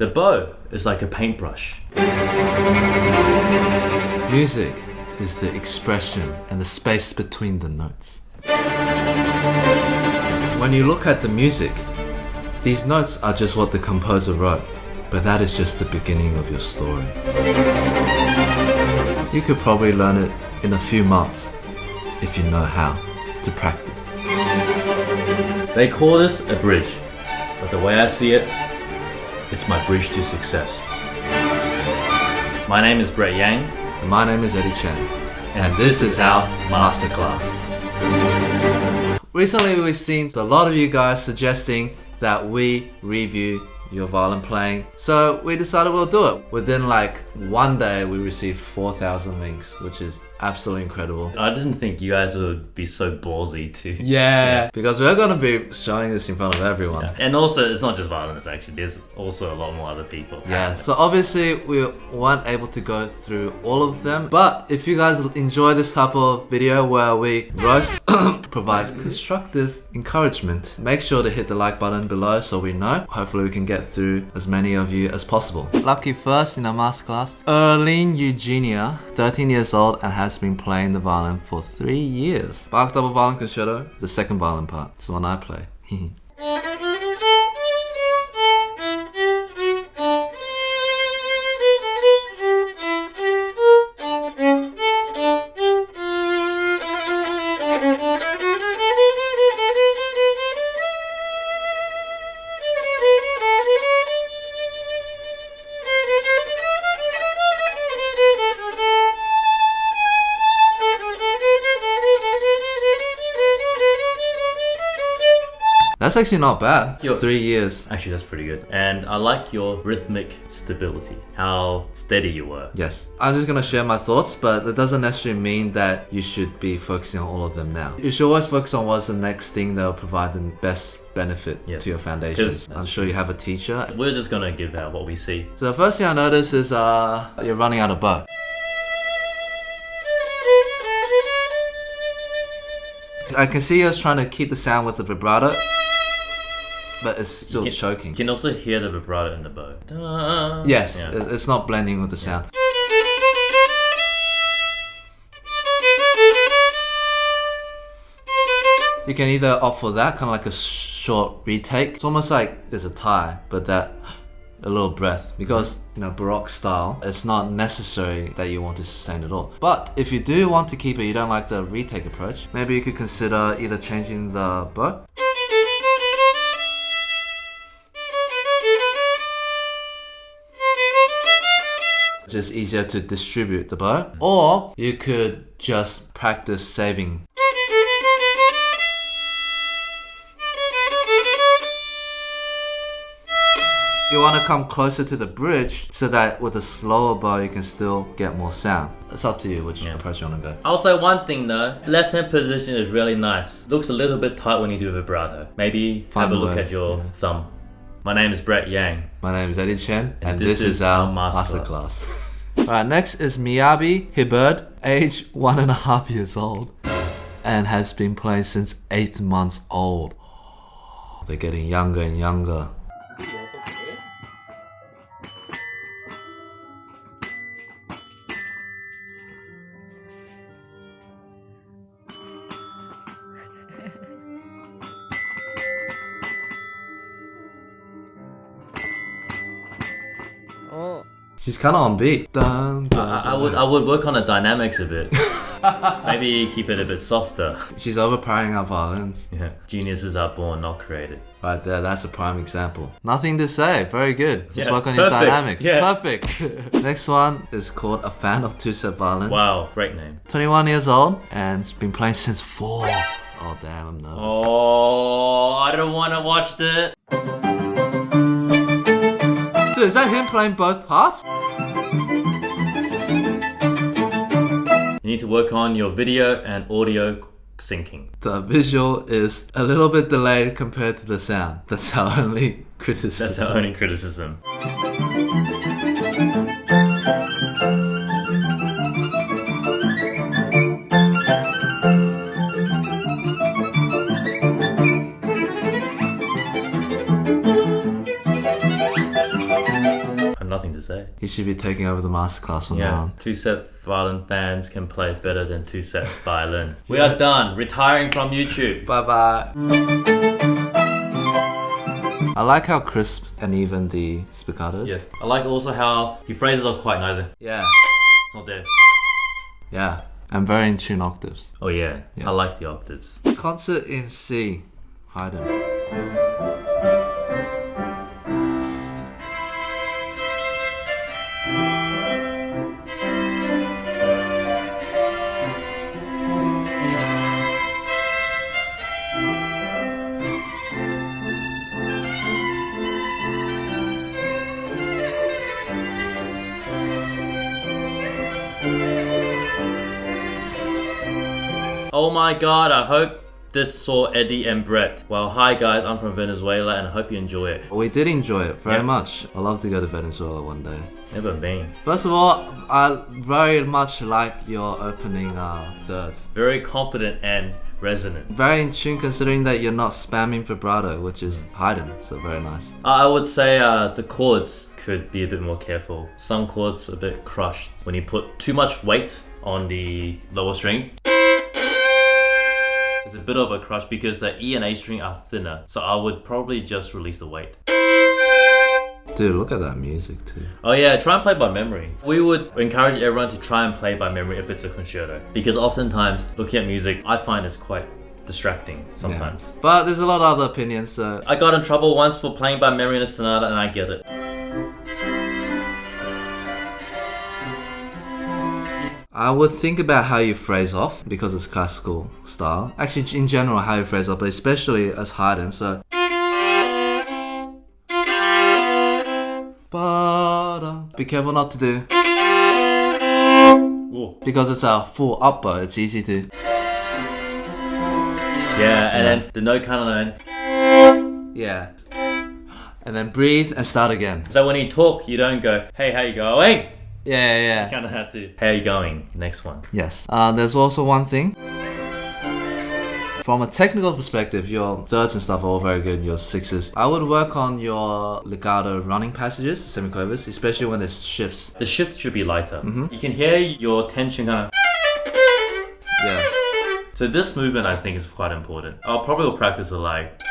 The bow is like a paintbrush. Music is the expression and the space between the notes. When you look at the music, these notes are just what the composer wrote, but that is just the beginning of your story. You could probably learn it in a few months if you know how to practice. They call this a bridge, but the way I see it, it's my bridge to success. My name is Brettybang. And my name is Eddy.Chen. And this is our masterclass. Recently we've seen a lot of you guys suggesting that we review your violin playing, so we decided we'll do it. Within like one day we received 4,000 links, which is absolutely incredible. I didn't think you guys would be so ballsy to... Yeah, because we're going to be showing this in front of everyone. Yeah. And also, it's not just violinists actually, there's also a lot more other people. Yeah, so obviously we weren't able to go through all of them, but if you guys enjoy this type of video where we roast, provide constructive encouragement, make sure to hit the like button below so we know. Hopefully we can get through as many of you as possible. Lucky first in our masterclass, Erlene Eugenia, 13 years old and has been playing the violin for 3 years. Bach double violin concerto, the second violin part. It's the one I play. That's actually not bad. 3 years. Actually, that's pretty good. And I like your rhythmic stability, how steady you were. Yes. I'm just gonna share my thoughts, but that doesn't necessarily mean that you should be focusing on all of them now. You should always focus on what's the next thing that will provide the best benefit to your foundation. I'm sure you have a teacher. We're just gonna give out what we see. So the first thing I notice is you're running out of bow. I can see us trying to keep the sound with the vibrato, but it's still choking. You can also hear the vibrato in the bow. Yes, it's not blending with the sound. You can either opt for that, kind of like a short retake. It's almost like there's a tie, but that a little breath, because Baroque style, it's not necessary that you want to sustain it all. But if you do want to keep it, you don't like the retake approach, maybe you could consider either changing the bow. Just easier to distribute the bow, or you could just practice saving. You want to come closer to the bridge so that with a slower bow you can still get more sound. It's up to you which approach you want to go. I'll say one thing though, left hand position is really nice. Looks a little bit tight when you do vibrato. Maybe have a look at your thumb. My name is Brettybang. My name is Eddy.Chen, and this is our masterclass. Alright, next is Miyabi Hibberd, age 1.5 years old, and has been playing since 8 months old. They're getting younger and younger. She's kind of on beat. I would work on the dynamics a bit. Maybe keep it a bit softer. She's overpowering our violins. Yeah, geniuses are born, not created. Right there, that's a prime example. Nothing to say, very good. Just work on your dynamics. Perfect. Next one is called A Fan of Two-Set Violin. Wow, great name. 21 years old and has been playing since 4. Oh damn, I'm nervous. Oh, I don't want to watch that. Dude, is that him playing both parts? You need to work on your video and audio syncing. The visual is a little bit delayed compared to the sound. That's our only criticism. That's our only criticism. nothing to say. He should be taking over the masterclass from now on. Two-set violin fans can play better than two-set violin. We are done. Retiring from YouTube. Bye-bye. I like how crisp and even the spiccato is. Yeah. I like also how he phrases are quite nice. Yeah. It's not there. Yeah. And very in tune octaves. Oh yeah. Yes. I like the octaves. Concert in C. Haydn. Oh my god, I hope this saw Eddie and Brett. Well, hi guys, I'm from Venezuela and I hope you enjoy it. We did enjoy it very much. I'd love to go to Venezuela one day. Never been. First of all, I very much like your opening third. Very confident and resonant. Very in tune considering that you're not spamming vibrato, which is Haydn, so very nice. I would say the chords could be a bit more careful. Some chords are a bit crushed when you put too much weight on the lower string. There's a bit of a crush because the E and A string are thinner, so I would probably just release the weight. Dude, look at that music too. Oh yeah, try and play by memory. We would encourage everyone to try and play by memory if it's a concerto, because oftentimes looking at music I find is quite distracting sometimes. Yeah. But there's a lot of other opinions, so... I got in trouble once for playing by memory in a sonata and I get it. I would think about how you phrase off because it's classical style. Actually, in general, how you phrase off, but especially as Haydn. So, be careful not to do. Ooh. Because it's a full up bow, it's easy to. Yeah, and then the note kind of learn. Yeah. And then breathe and start again. So when you talk, you don't go, hey, how you going? Yeah. You kind of have to, how you going? Next one. Yes. There's also one thing. From a technical perspective, your thirds and stuff are all very good, your sixes. I would work on your legato running passages, semiquavers, especially when there's shifts. The shift should be lighter. You can hear your tension kind of... Yeah. So this movement I think is quite important. I'll probably practice it like...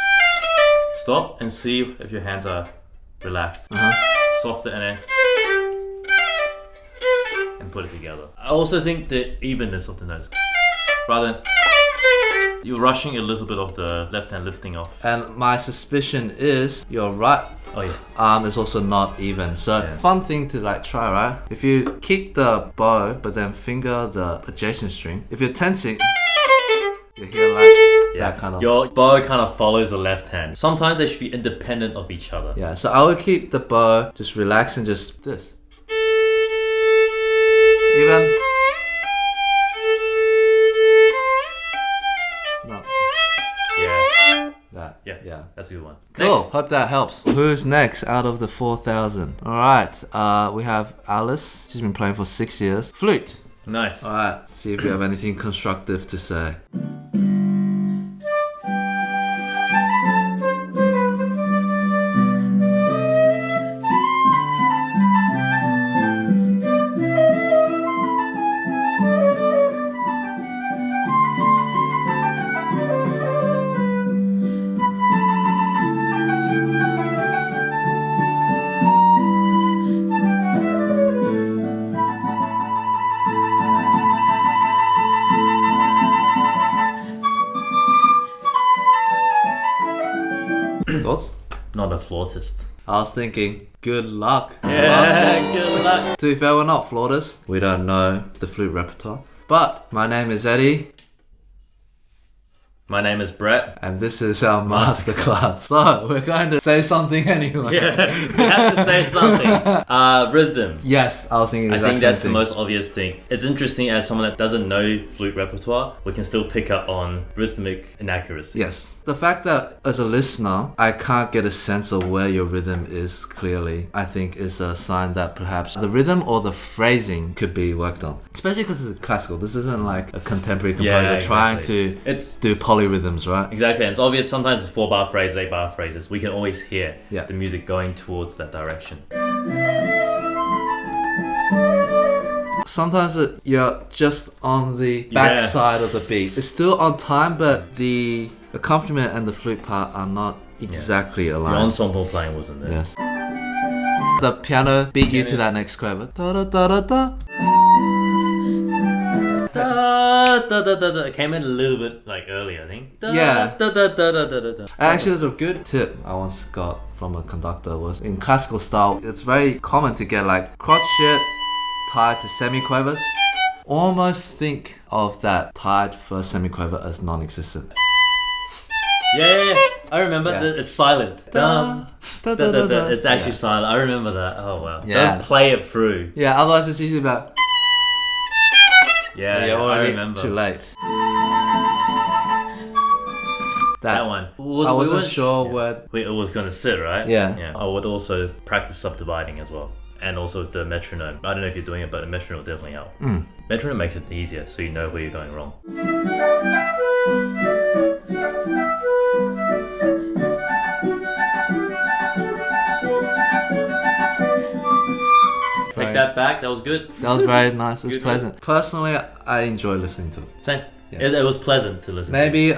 Stop and see if your hands are relaxed. Softer and then... and put it together. I also think the evenness of the notes. Rather than... You're rushing a little bit of the left hand lifting off. And my suspicion is your right arm is also not even. So fun thing to like try, right? If you keep the bow but then finger the adjacent string, if you're tensing, you hear like that kind of... Your bow kind of follows the left hand. Sometimes they should be independent of each other. Yeah, so I would keep the bow, just relax and just this. Even... No. Yeah. That. Yeah. That's a good one. Cool. Next. Hope that helps. Who's next out of the 4,000? Alright, we have Alice. She's been playing for 6 years. Flute. Nice. Alright, see if you have anything constructive to say. Thoughts? Not a flautist. I was thinking, good luck. Yeah, good luck. To be fair, we're not flautists. We don't know the flute repertoire. But my name is Eddie. My name is Brett. And this is our masterclass. So, we're going to say something anyway. Yeah, we have to say something. Rhythm. Yes, I was thinking I think that's the thing. most obvious thing. It's interesting as someone that doesn't know flute repertoire, we can still pick up on rhythmic inaccuracy. Yes. The fact that as a listener, I can't get a sense of where your rhythm is clearly, I think is a sign that perhaps the rhythm or the phrasing could be worked on. Especially because it's classical. This isn't like a contemporary composer trying to do polyrhythms, right? Exactly. And it's obvious sometimes it's 4-bar phrases, 8-bar phrases. We can always hear the music going towards that direction. Sometimes you're just on the back side of the beat. It's still on time, but the accompaniment and the flute part are not exactly aligned. The ensemble playing wasn't there. Yes. The piano beat you to that next quiver. Da da da da da. It came in a little bit like earlier, I think. Yeah. Da. Actually, there's a good tip I once got from a conductor was in classical style, it's very common to get like crotchet tied to semiquavers. Almost think of that tied first semiquaver as non-existent. Yeah. I remember that it's silent. It's actually Yeah. silent. I remember that. Oh wow. Yeah. Don't play it through. Yeah, otherwise it's usually about Yeah, you're I already remember. too late. That one. I wasn't sure where. It was gonna sit, right? Yeah. I would also practice subdividing as well. And also the metronome. I don't know if you're doing it, but the metronome will definitely help. Metronome makes it easier so you know where you're going wrong. Take that back, that was good. That was very nice. It was Good. pleasant. Personally, I enjoy listening to it. Same. Yeah. It was pleasant to listen Maybe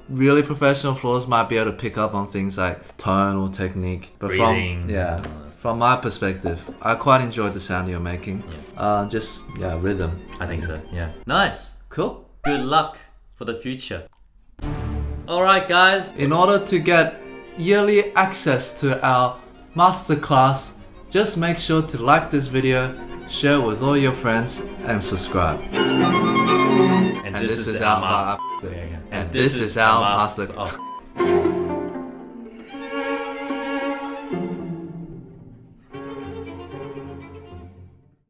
really professional florists might be able to pick up on things like tone or technique. But Breathing. from my perspective, I quite enjoyed the sound you're making. Yes. Rhythm. I think so, yeah. Nice. Cool. Good luck for the future. Alright guys. In order to get yearly access to our masterclass, just make sure to like this video, share it with all your friends, and subscribe. And this is our master. And this is our master.